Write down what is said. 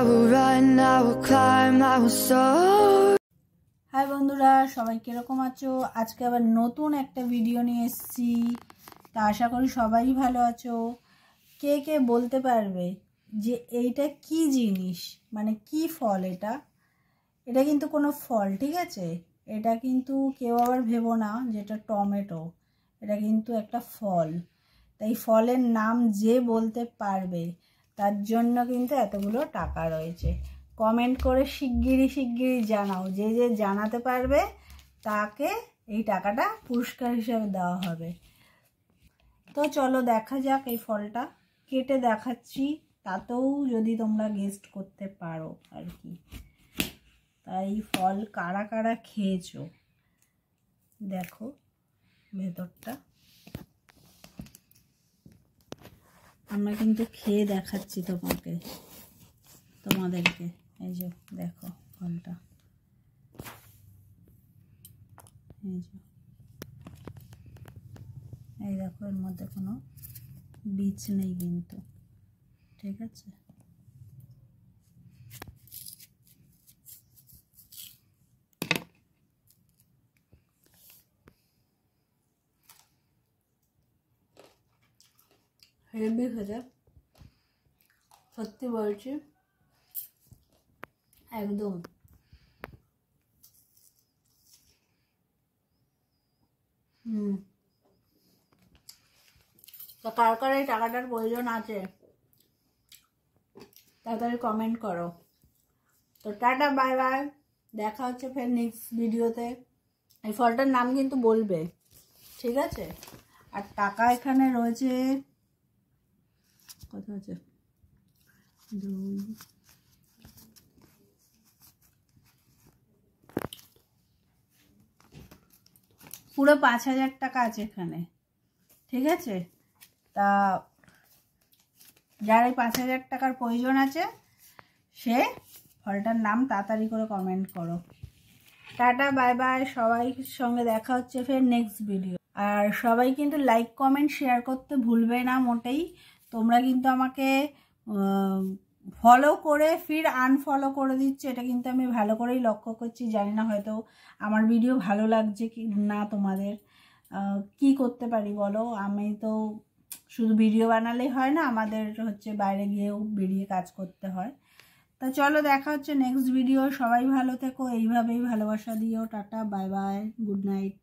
will run, I will climb, I will soar. Hi বন্ধুরা, সবাই কিরকম আছো? আজকে আবার নতুন একটা ভিডিও নিয়ে এসেছি। তা আশা করি সবাই ভালো আছো। কে কে বলতে পারবে যে এইটা কি জিনিস, মানে কি ফল? এটা কিন্তু কোনো ফল, ঠিক আছে? এটা কিন্তু কেউ আবার ভেবো না যেটা টমেটো, এটা কিন্তু একটা ফল। তাই ফলের নাম যে বলতে পারবে তার জন্য কিন্তু এতগুলো টাকা রয়েছে। কমেন্ট করে শিগগিরই জানাও, যে যে জানাতে পারবে তাকে এই টাকাটা পুরস্কার হিসেবে দেওয়া হবে। তো চলো দেখা যাক, এই ফলটা কেটে দেখাচ্ছি, তাতেও যদি তোমরা গেস্ট করতে পারো আর কি। তাই ফল কারা কারা খেয়েছো দেখো ভেতরটা। আমরা কিন্তু খেয়ে দেখাচ্ছি তোমাদেরকে। এই যে দেখো ফলটা, এই দেখো, এর মধ্যে কোনো বীজ নেই কিন্তু, ঠিক আছে? হেভি খেতে, সত্যি বলছি, একদম তো কার কার এই টাকাটার প্রয়োজন আছে তাড়াতাড়ি কমেন্ট করো। তো টাটা, বাই বাই, দেখা হচ্ছে ফের নেক্সট ভিডিওতে। এই ফলটার নাম কিন্তু বলবে, ঠিক আছে? আর টাকা এখানে রয়েছে, কত আছে? 2, পুরো 5,000 টাকা আছে এখানে, ঠিক আছে? তা যার এই 5,000 টাকার প্রয়োজন আছে সে ফলটার নাম তাড়াতাড়ি করে কমেন্ট করো। টাটা, বাই বাই, সবাই সঙ্গে দেখা হচ্ছে ফের নেক্সট ভিডিও। আর সবাই কিন্তু লাইক কমেন্ট শেয়ার করতে ভুলবে না মোটেই। তোমরা কিন্তু আমাকে ফলো করে ফির আনফলো করে দিচ্ছে, এটা কিন্তু আমি ভালো করেই লক্ষ্য করছি। জানি না হয়তো আমার ভিডিও ভালো লাগছে কি না তোমাদের। কি করতে পারি বলো? আমি তো শুধু ভিডিও বানালেই হয় না, আমাদের হচ্ছে বাইরে গিয়েও বেরিয়ে কাজ করতে হয়। তা চলো দেখা হচ্ছে নেক্সট ভিডিও। সবাই ভালো থেকো, এইভাবেই ভালোবাসা দিও। Tata, bye bye, good night.